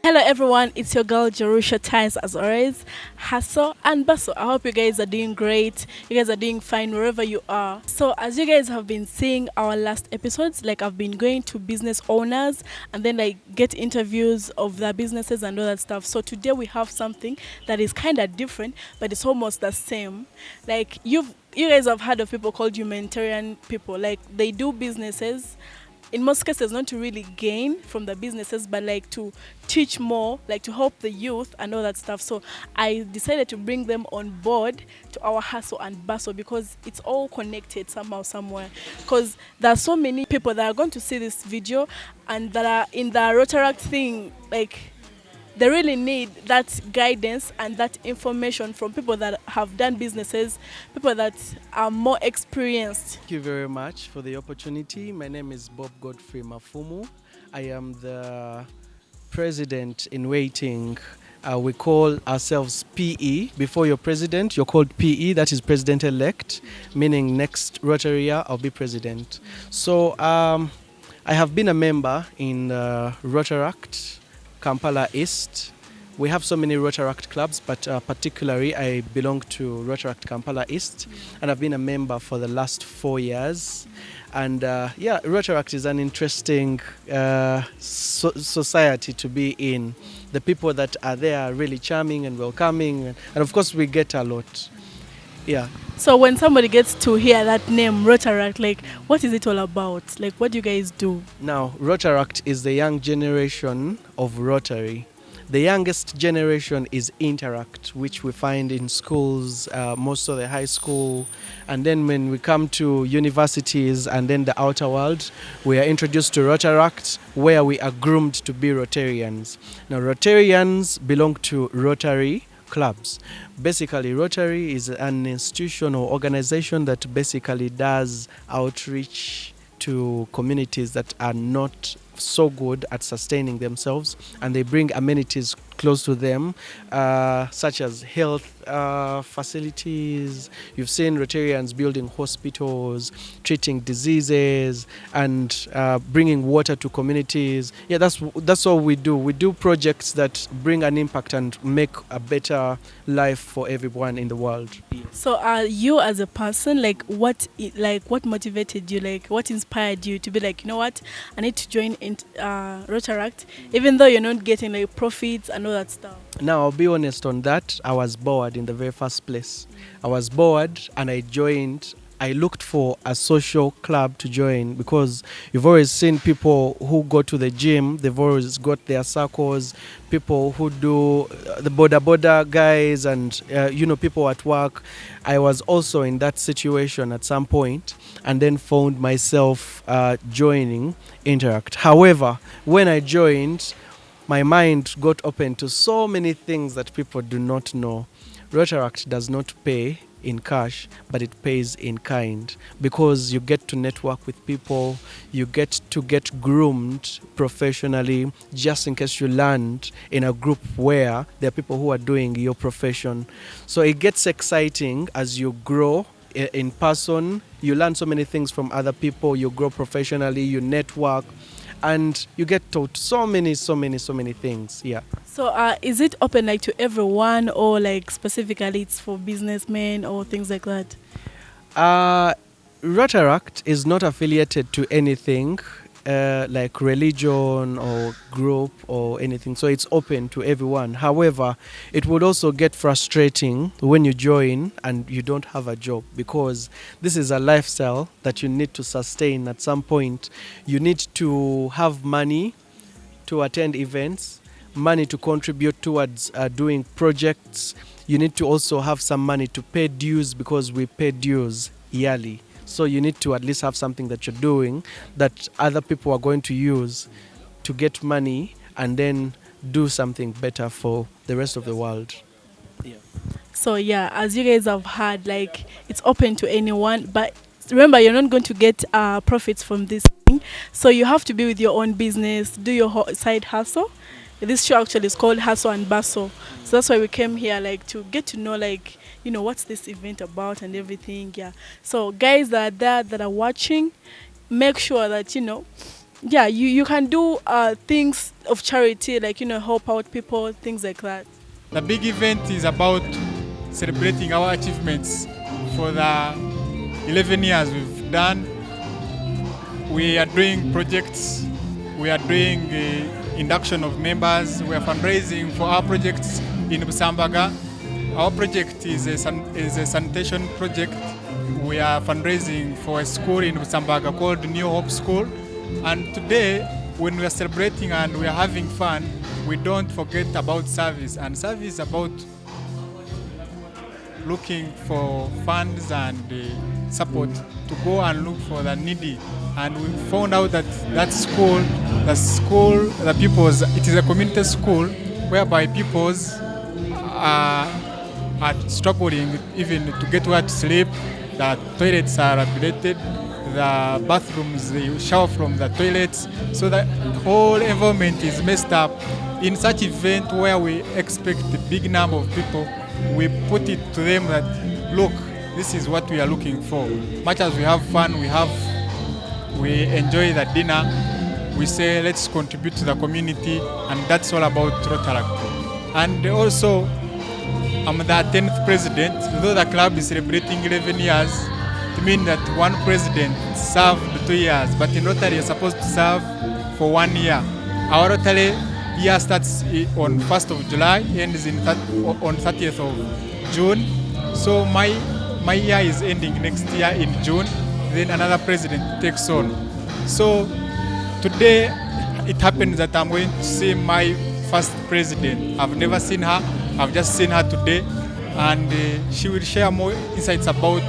Hello everyone, it's your girl Jerusha Ties as always. Hasso and Basso. I hope you guys are doing great. You guys are doing fine wherever you are. So as you guys have been seeing our last episodes, like I've been going to business owners and then like get interviews of their businesses and all that stuff. So today we have something that is kind of different, but it's almost the same. Like you guys have heard of people called humanitarian people. Like they do businesses in most cases not to really gain from the businesses but like to teach more, like to help the youth and all that stuff. So I decided to bring them on board to our hustle and bustle because it's all connected somehow somewhere, because there are so many people that are going to see this video and that are in the Rotaract thing, like they really need that guidance and that information from people that have done businesses, people that are more experienced. Thank you very much for the opportunity. My name is Bob Godfrey Mafumu. I am the president in waiting. We call ourselves PE. Before you're president, you're called PE, that is president-elect, meaning next Rotary year I'll be president. So I have been a member in Rotaract, Kampala East. We have so many Rotaract clubs, but particularly I belong to Rotaract Kampala East, and I've been a member for the last 4 years. And Rotaract is an interesting society to be in. The people that are there are really charming and welcoming, and of course we get a lot. Yeah. So when somebody gets to hear that name, Rotaract, like what is it all about? Like what do you guys do? Now, Rotaract is the young generation of Rotary. The youngest generation is Interact, which we find in schools, most of the high school. And then when we come to universities and then the outer world, we are introduced to Rotaract, where we are groomed to be Rotarians. Now, Rotarians belong to Rotary clubs. Basically, Rotary is an institution or organization that basically does outreach to communities that are not so good at sustaining themselves, and they bring amenities close to them, such as health facilities. You've seen Rotarians building hospitals, treating diseases, and bringing water to communities. Yeah, that's all we do. We do projects that bring an impact and make a better life for everyone in the world. So you as a person, what motivated you, like what inspired you to be like, you know what, I need to join in Rotaract, even though you're not getting like profits and all that stuff? Now, I'll be honest on that. I was bored in the very first place. I was bored and I joined. I looked for a social club to join because you've always seen people who go to the gym, they've always got their circles, people who do the border guys and, people at work. I was also in that situation at some point and then found myself joining Interact. However, when I joined, my mind got open to so many things that people do not know. Rotaract does not pay in cash, but it pays in kind, because you get to network with people, you get to get groomed professionally, just in case you land in a group where there are people who are doing your profession. So it gets exciting as you grow in person. You learn so many things from other people, you grow professionally, you network, and you get taught so many things. Yeah. So is it open like to everyone, or like specifically it's for businessmen or things like that? Rotaract is not affiliated to anything like religion or group or anything, so it's open to everyone. However, it would also get frustrating when you join and you don't have a job, because this is a lifestyle that you need to sustain. At some point you need to have money to attend events, money to contribute towards doing projects. You need to also have some money to pay dues, because we pay dues yearly. So you need to at least have something that you're doing that other people are going to use to get money and then do something better for the rest of the world. Yeah. So yeah, as you guys have heard, like it's open to anyone, but remember you're not going to get profits from this thing. So you have to be with your own business, do your side hustle. This show actually is called Hustle and Bustle. So that's why we came here, like to get to know, like, what's this event about and everything. Yeah. So guys that are there, that are watching, make sure that, yeah, you can do things of charity, like help out people, things like that. The big event is about celebrating our achievements for the 11 years we've done. We are doing projects, we are doing induction of members, we are fundraising for our projects in Busambaga. Our project is a sanitation project. We are fundraising for a school in Busambaga called New Hope School. And today, when we are celebrating and we are having fun, we don't forget about service. And service is about looking for funds and support to go and look for the needy. And we found out that the pupils, it is a community school whereby pupils are struggling even to get where to sleep. The toilets are updated, the bathrooms, they shower from the toilets, so the whole environment is messed up. In such event where we expect a big number of people, we put it to them that, look, this is what we are looking for. Much as we have fun, we enjoy the dinner, we say let's contribute to the community, and that's all about Rotary. And also, I'm the 10th president. Though the club is celebrating 11 years, it means that one president served 2 years, but in Rotary you're supposed to serve for 1 year. Our Rotary year starts on 1st of July, ends on 30th of June. So my year is ending next year in June, then another president takes on. So today it happens that I'm going to see my first president. I've never seen her, I've just seen her today, and she will share more insights about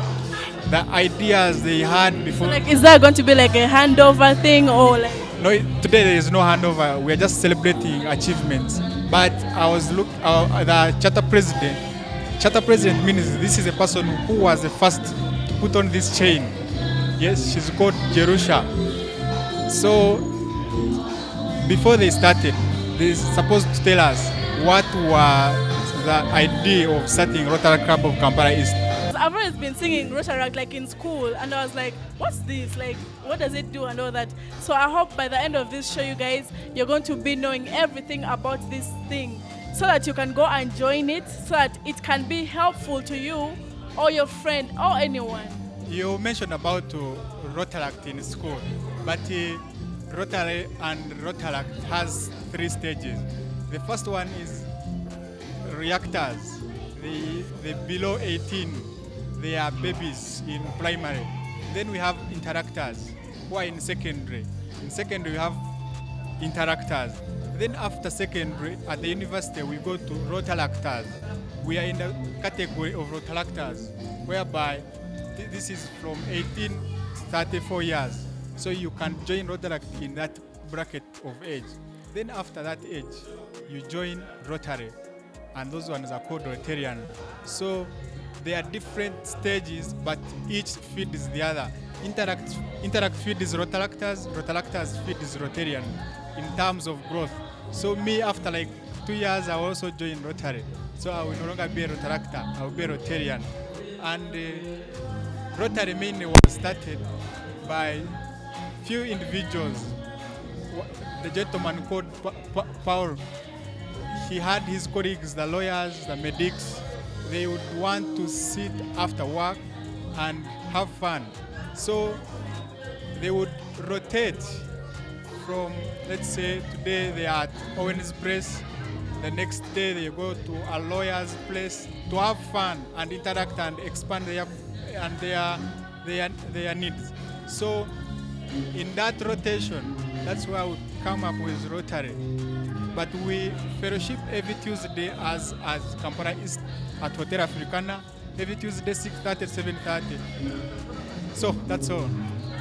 the ideas they had before. Like, is there going to be like a handover thing or like? No, today there is no handover. We are just celebrating achievements. But the charter president. Charter president means this is a person who was the first to put on this chain. Yes, she's called Jerusha. So before they started, they're supposed to tell us what was the idea of starting Rotary Club of Kampala East. I've always been singing Rotaract like in school, and I was like, what's this? Like, what does it do and all that? So I hope by the end of this show, you guys, you're going to be knowing everything about this thing so that you can go and join it, so that it can be helpful to you or your friend or anyone. You mentioned about Rotaract in school, but Rotary and Rotaract has 3 stages. The first one is reactors. The below 18, they are babies in primary. Then we have interactors who are in secondary. In secondary we have interactors. Then after secondary at the university we go to Rotaractors. We are in the category of Rotaractors, whereby this is from 18 to 34 years. So you can join Rotaract in that bracket of age. Then after that age, you join Rotary, and those ones are called Rotarian. So there are different stages, but each field is the other. Interact field is Rotaractors, Rotaractors field is Rotarian in terms of growth. So me, after like 2 years, I will also join Rotary. So I will no longer be a Rotaractor, I will be a Rotarian. And Rotary mainly was started by few individuals. The gentleman called Paul, he had his colleagues, the lawyers, the medics. They would want to sit after work and have fun. So they would rotate from, let's say, today they are at Owen's place, the next day they go to a lawyer's place to have fun and interact and expand their needs. So in that rotation, that's why we come up with Rotary. But we fellowship every Tuesday as Kampala East at Hotel Africana, every Tuesday 6:30, 7:30. So that's all.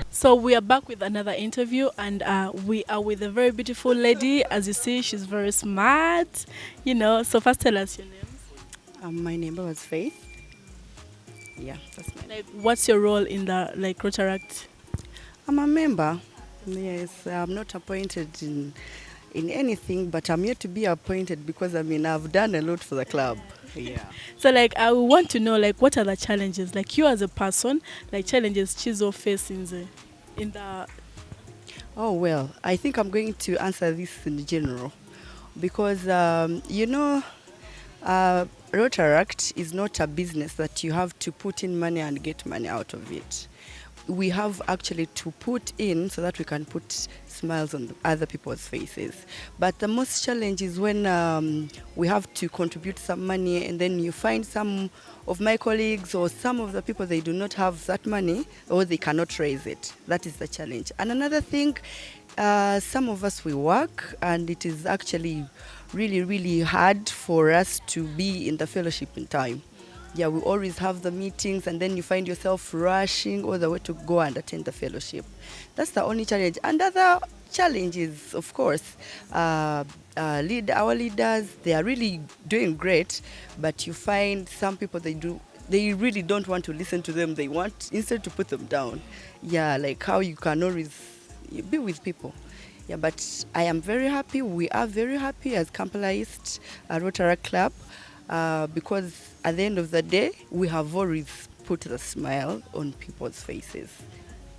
So we are back with another interview, and we are with a very beautiful lady. As you see, she's very smart, So first tell us your names. My name was Faith. Yeah, that's my name. Like, what's your role in the Rotaract? I'm a member. Yes, I'm not appointed in anything, but I'm yet to be appointed because I've done a lot for the club. Yeah. So I want to know what are the challenges, you as a person, challenges Chizo face in the Oh, well, I think I'm going to answer this in general because, Rotaract is not a business that you have to put in money and get money out of it. We have actually to put in so that we can put smiles on other people's faces. But the most challenge is when we have to contribute some money and then you find some of my colleagues or some of the people, they do not have that money or they cannot raise it. That is the challenge. And another thing, some of us, we work and it is actually really, really hard for us to be in the fellowship in time. Yeah, we always have the meetings and then you find yourself rushing all the way to go and attend the fellowship. That's the only challenge. And other challenges, of course, our leaders, they are really doing great, but you find some people, they really don't want to listen to them. They want instead to put them down. Yeah, like how you can always be with people. Yeah, but I am very happy. We are very happy as Kampala East Rotary Club because at the end of the day, we have always put the smile on people's faces.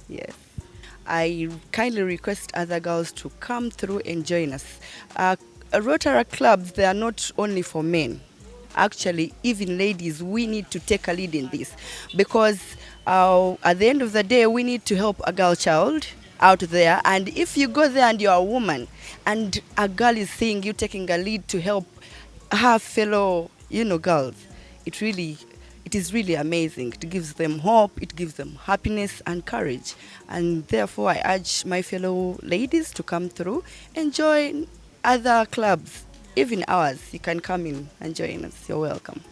Yes. I kindly request other girls to come through and join us. Rotary clubs, they are not only for men. Actually, even ladies, we need to take a lead in this because at the end of the day, we need to help a girl child out there. And if you go there and you're a woman and a girl is seeing you taking a lead to help her fellow, girls, it is really amazing. It gives them hope, it gives them happiness and courage. And therefore, I urge my fellow ladies to come through and join other clubs, even ours. You can come in and join us. You're welcome.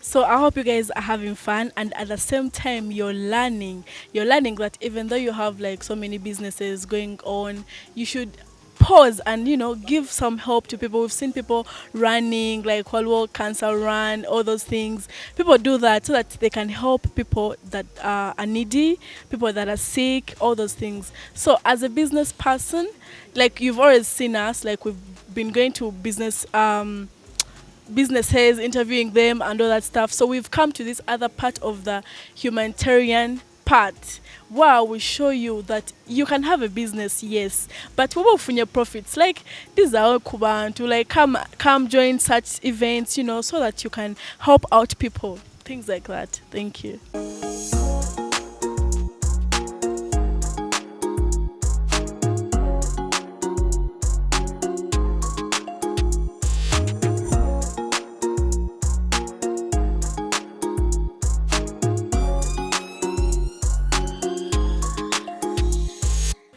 So I hope you guys are having fun, and at the same time you're learning. You're learning that even though you have like so many businesses going on, you should pause and give some help to people. We've seen people running like World Cancer Run, all those things. People do that so that they can help people that are needy, people that are sick, all those things. So as a business person, like you've always seen us, like we've been going to businesses, interviewing them and all that stuff. So we've come to this other part of the humanitarian part where we show you that you can have a business, yes, but we will find your profits. Like these are all Kuban to like come join such events, so that you can help out people. Things like that. Thank you.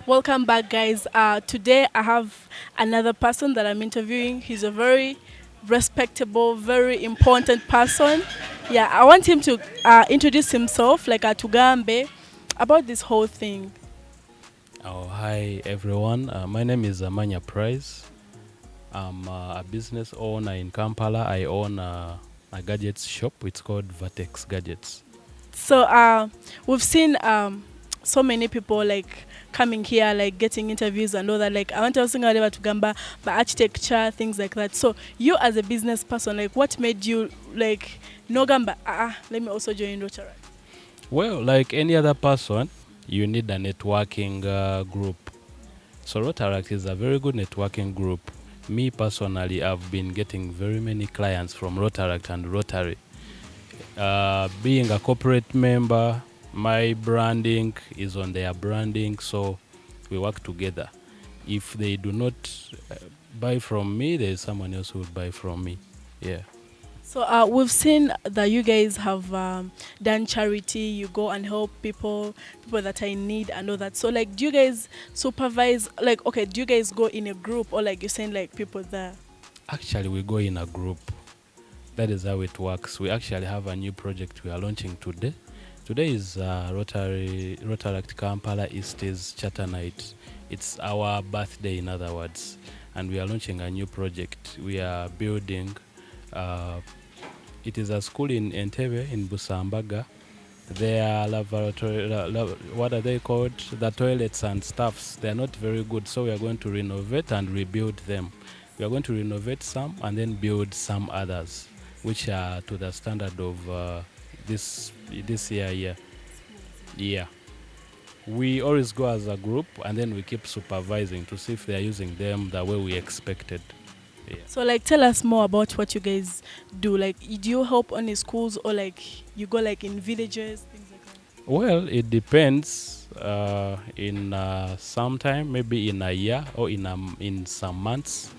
Welcome back, guys. Today I have another person that I'm interviewing. He's a very respectable, very important person. Yeah, I want him to introduce himself, like Tugambe, about this whole thing. Oh, hi everyone. My name is Amanya Price. I'm a business owner in Kampala. I own a gadgets shop. It's called Vertex Gadgets. So we've seen so many people like coming here, like getting interviews and all that. Like I want to also about to Gamba, but architecture, things like that. So you as a business person, like what made you like no Gamba? Let me also join Rotary. Well, like any other person, you need a networking group. So Rotaract is a very good networking group. Me personally, I've been getting very many clients from Rotaract and Rotary. Being a corporate member, my branding is on their branding, so we work together. If they do not buy from me, there's someone else who will buy from me. Yeah. So we've seen that you guys have done charity. You go and help people that are in need and all that. So like, do you guys supervise? Like, okay, do you guys go in a group or like you send like people there? Actually, we go in a group. That is how it works. We actually have a new project we are launching today. Today is Rotaract Kampala East's Charter Night. It's our birthday, in other words, and we are launching a new project. We are building. It is a school in Entebbe, in Busambaga. Their laboratory, what are they called? The toilets and stuffs. They are not very good, so we are going to renovate and rebuild them. We are going to renovate some and then build some others, which are to the standard of this year. Yeah. We always go as a group, and then we keep supervising to see if they are using them the way we expected. Yeah. So like tell us more about what you guys do. Like do you help only schools or like you go like in villages, things like that? Well, it depends. In some time, maybe in a year or in some months,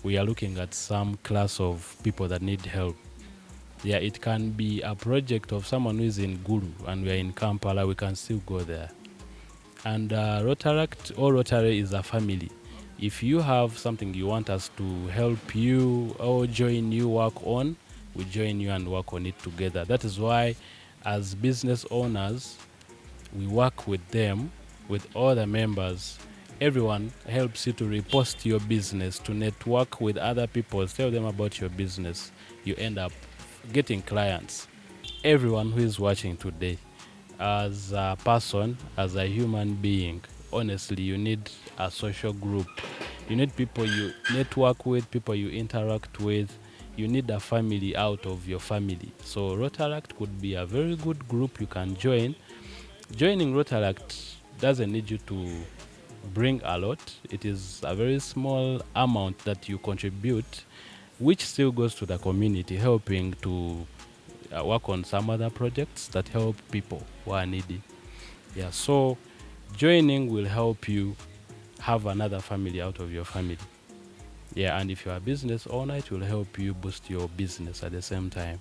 we are looking at some class of people that need help. Yeah, it can be a project of someone who is in Gulu and we are in Kampala. We can still go there. And Rotaract or Rotary is a family. If you have something you want us to help you or join you work on, we join you and work on it together. That is why, as business owners, we work with them, with all the members. Everyone helps you to repost your business, to network with other people, tell them about your business. You end up getting clients. Everyone who is watching today, as a person, as a human being, honestly, you need a social group. You need people you network with, people you interact with. You need a family out of your family. So Rotaract could be a very good group you can join. Joining Rotaract doesn't need you to bring a lot. It is a very small amount that you contribute, which still goes to the community, helping to work on some other projects that help people who are needy. Yeah, so joining will help you have another family out of your family. Yeah, and if you're a business owner, it will help you boost your business at the same time.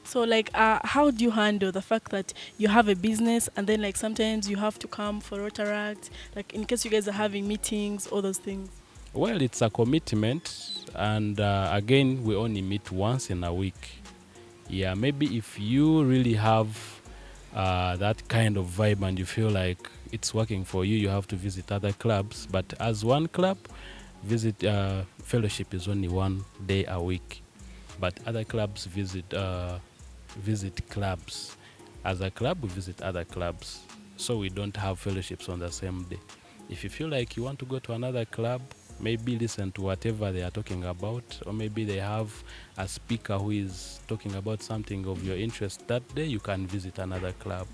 So like how do you handle the fact that you have a business and then like sometimes you have to come for Rotaract, like in case you guys are having meetings, all those things? Well, it's a commitment, and again, we only meet once in a week. Yeah, maybe if you really have that kind of vibe and you feel like it's working for you, you have to visit other clubs. But as one club, visit fellowship is only 1 day a week. But other clubs visit clubs. As a club, we visit other clubs. So we don't have fellowships on the same day. If you feel like you want to go to another club, maybe listen to whatever they are talking about, or maybe they have a speaker who is talking about something of your interest that day, you can visit another club.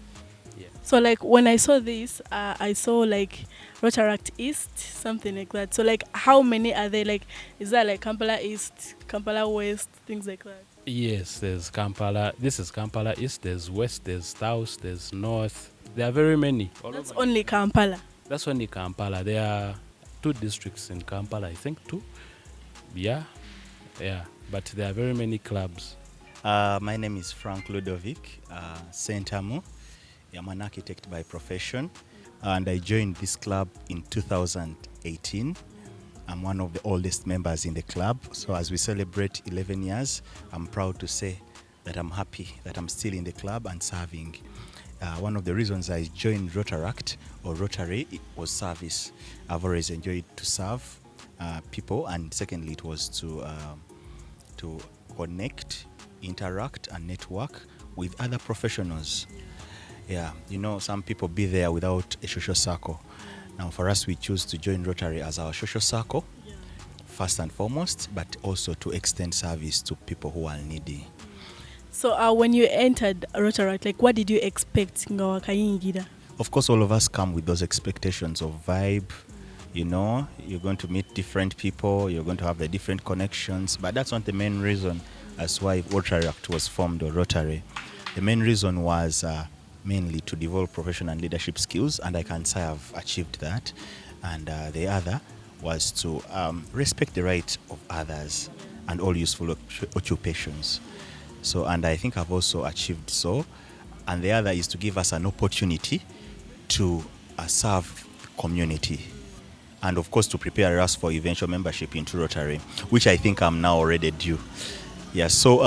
Yeah. So like when I saw this, I saw like Rotaract East, something like that. So like how many are there? Like is that like Kampala East, Kampala West, things like that? Yes, there's Kampala. This is Kampala East. There's West. There's South. There's North. There are very many. That's only Kampala. That's only Kampala. There are 2 districts in Kampala, I think 2. Yeah, yeah. But there are very many clubs. My name is Frank Ludovic Sentamu. I'm an architect by profession, and I joined this club in 2018. I'm one of the oldest members in the club, so as we celebrate 11 years, I'm proud to say that I'm happy that I'm still in the club and serving. One of the reasons I joined Rotaract or Rotary was service. I've always enjoyed to serve people, and secondly, it was to connect, interact, and network with other professionals. Yeah, you know, some people be there without a social circle. Now, for us, we choose to join Rotary as our social circle, first and foremost, but also to extend service to people who are needy. So when you entered Rotaract, like what did you expect? Of course, all of us come with those expectations of vibe. You know, you're going to meet different people, you're going to have the different connections, but that's not the main reason as why Rotaract was formed, or Rotary. The main reason was mainly to develop professional and leadership skills, and I can say I've achieved that. And the other was to respect the rights of others and all useful occupations. So, and I think I've also achieved so. And the other is to give us an opportunity to serve the community, and of course to prepare us for eventual membership into Rotary, which I think I'm now already due. Yeah, so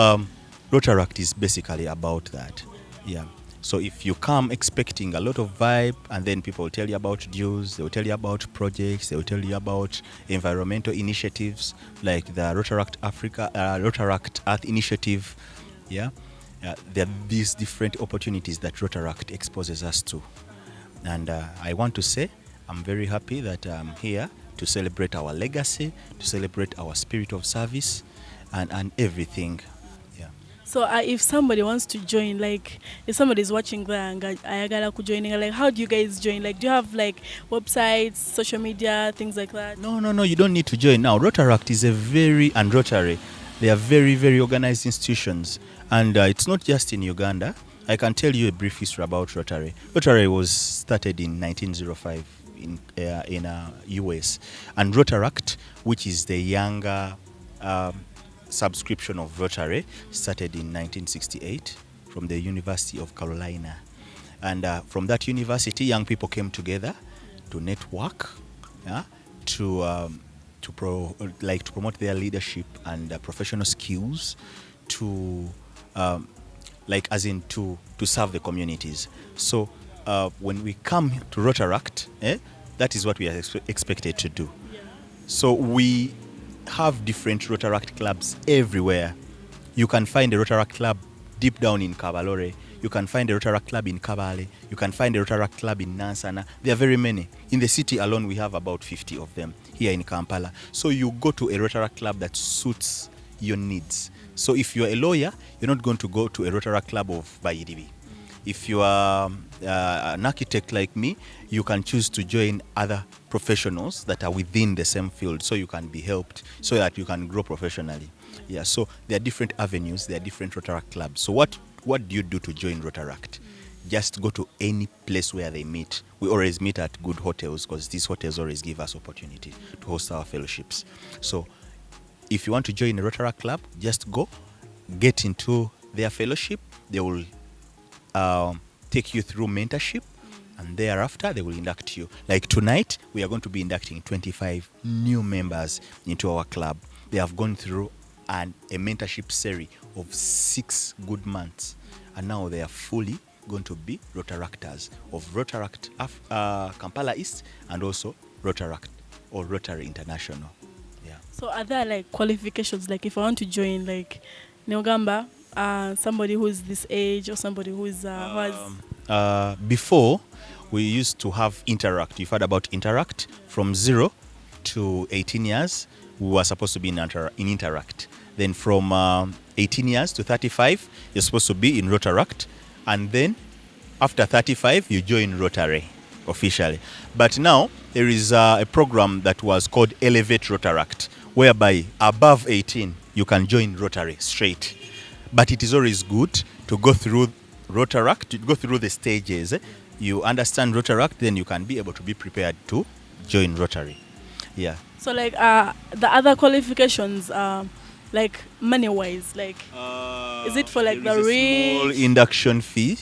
Rotaract is basically about that. Yeah. So if you come expecting a lot of vibe, and then people will tell you about dues, they will tell you about projects, they will tell you about environmental initiatives like the Rotaract Africa, Rotaract Earth Initiative. Yeah, there are these different opportunities that Rotaract exposes us to. And I want to say I'm very happy that I'm here to celebrate our legacy, to celebrate our spirit of service, and everything. Yeah. So if somebody wants to join, like if somebody is watching there and ayagala joining, like how do you guys join? Like do you have like websites, social media, things like that? No, you don't need to join now. Rotaract is and Rotary, they are very, very organized institutions. And it's not just in Uganda. I can tell you a brief history about Rotary. Rotary was started in 1905 in US. And Rotaract, which is the younger subscription of Rotary, started in 1968 from the University of Carolina. And from that university, young people came together to network, yeah, to promote their leadership and professional skills, to to serve the communities. So when we come to Rotaract, that is what we are expected to do. Yeah. So we have different Rotaract clubs everywhere. You can find a Rotaract club deep down in Kabalore. You can find a Rotaract club in Kabale. You can find a Rotaract club in Nansana. There are very many. In the city alone, we have about 50 of them here in Kampala. So you go to a Rotaract club that suits your needs. So if you're a lawyer, you're not going to go to a Rotaract club of Bayidibi. If you are an architect like me, you can choose to join other professionals that are within the same field, so you can be helped, so that you can grow professionally. Yeah, so there are different avenues, there are different Rotaract clubs. So what do you do to join Rotaract? Just go to any place where they meet. We always meet at good hotels because these hotels always give us opportunity to host our fellowships. So if you want to join a Rotaract club, just go, get into their fellowship. They will take you through mentorship, and thereafter they will induct you. Like tonight, we are going to be inducting 25 new members into our club. They have gone through a mentorship series of 6 good months, and now they are fully going to be Rotaractors of Rotaract Kampala East and also Rotaract or Rotary International. Yeah. So are there like qualifications? Like if I want to join, like Neogamba, somebody who is this age or somebody who is who has before we used to have Interact. You've heard about Interact. From 0 to 18 years, we were supposed to be in Interact. Then from 18 years to 35, you're supposed to be in Rotaract. And then after 35, you join Rotary officially. But now there is a program that was called Elevate Rotaract, whereby above 18, you can join Rotary straight. But it is always good to go through Rotaract, to go through the stages. You understand Rotaract, then you can be able to be prepared to join Rotary. Yeah. So like the other qualifications, like money-wise, like is it for like the rich? Small induction fee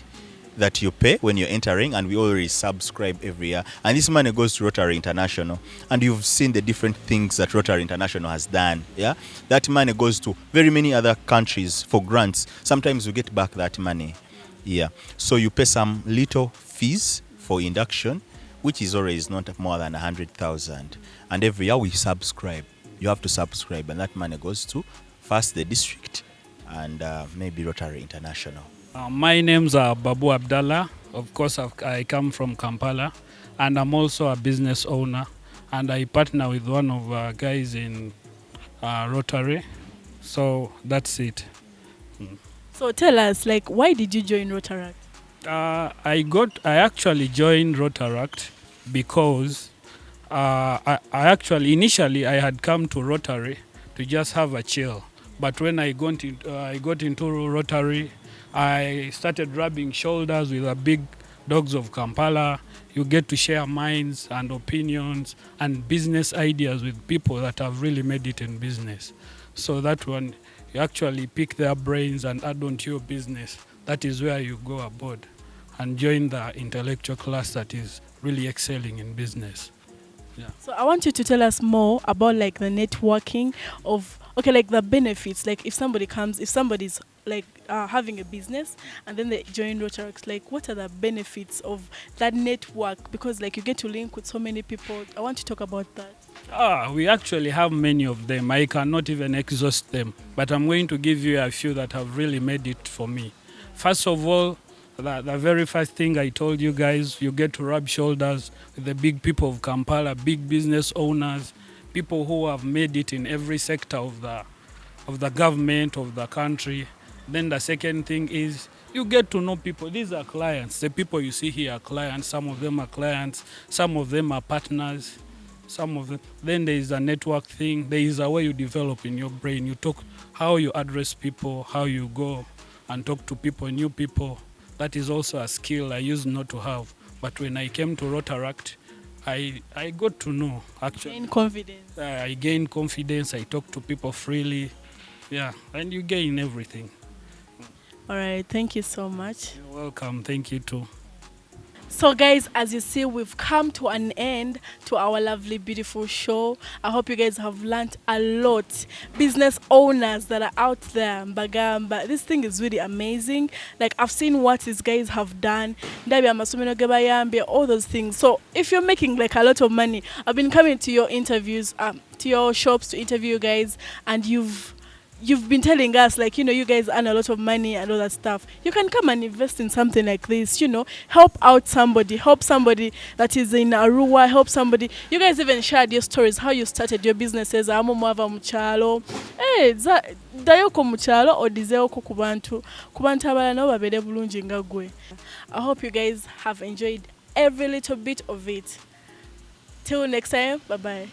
that you pay when you're entering, and we already subscribe every year. And this money goes to Rotary International. And you've seen the different things that Rotary International has done. Yeah, that money goes to very many other countries for grants. Sometimes you get back that money. Yeah, so you pay some little fees for induction, which is always not more than 100,000. And every year we subscribe. You have to subscribe, and that money goes to first the district and maybe Rotary International. My name's Babu Abdallah. Of course, I come from Kampala, and I'm also a business owner. And I partner with one of guys in Rotary. So that's it. So tell us, like, why did you join Rotaract? I actually joined Rotaract because I actually initially I had come to Rotary to just have a chill. But when I got into Rotary, I started rubbing shoulders with the big dogs of Kampala. You get to share minds and opinions and business ideas with people that have really made it in business. So that one, you actually pick their brains and add on to your business. That is where you go aboard and join the intellectual class that is really excelling in business. Yeah. So I want you to tell us more about like the networking of, okay, like the benefits. Like if somebody's like having a business and then they join Rotaract, like what are the benefits of that network? Because like you get to link with so many people. I want to talk about that. We actually have many of them. I cannot even exhaust them, but I'm going to give you a few that have really made it for me. First of all, the very first thing I told you guys, you get to rub shoulders with the big people of Kampala, big business owners, people who have made it in every sector of the government of the country. Then the second thing is you get to know people. These are clients. The people you see here are clients. Some of them are clients. Some of them are partners. Some of them. Then there is a network thing. There is a way you develop in your brain. You talk how you address people, how you go and talk to people, new people. That is also a skill I used not to have. But when I came to Rotaract, I got to know actually. Gain confidence. I gained confidence. I talk to people freely. Yeah, and you gain everything. All right, thank you so much. You're welcome. Thank you too. So guys, as you see, we've come to an end to our lovely, beautiful show. I hope you guys have learned a lot. Business owners that are out there, Mbagamba, this thing is really amazing. Like, I've seen what these guys have done. All those things. So if you're making like a lot of money, I've been coming to your interviews, to your shops to interview you guys, and you've been telling us, like, you guys earn a lot of money and all that stuff. You can come and invest in something like this, help out somebody, help somebody that is in Arua, help somebody. You guys even shared your stories, how you started your businesses. Amo mwava muchalo. Dayoko muchalo or dizeoko kubantu. Kubantu abala no babede bulungi nga gwe. I hope you guys have enjoyed every little bit of it. Till next time, bye-bye.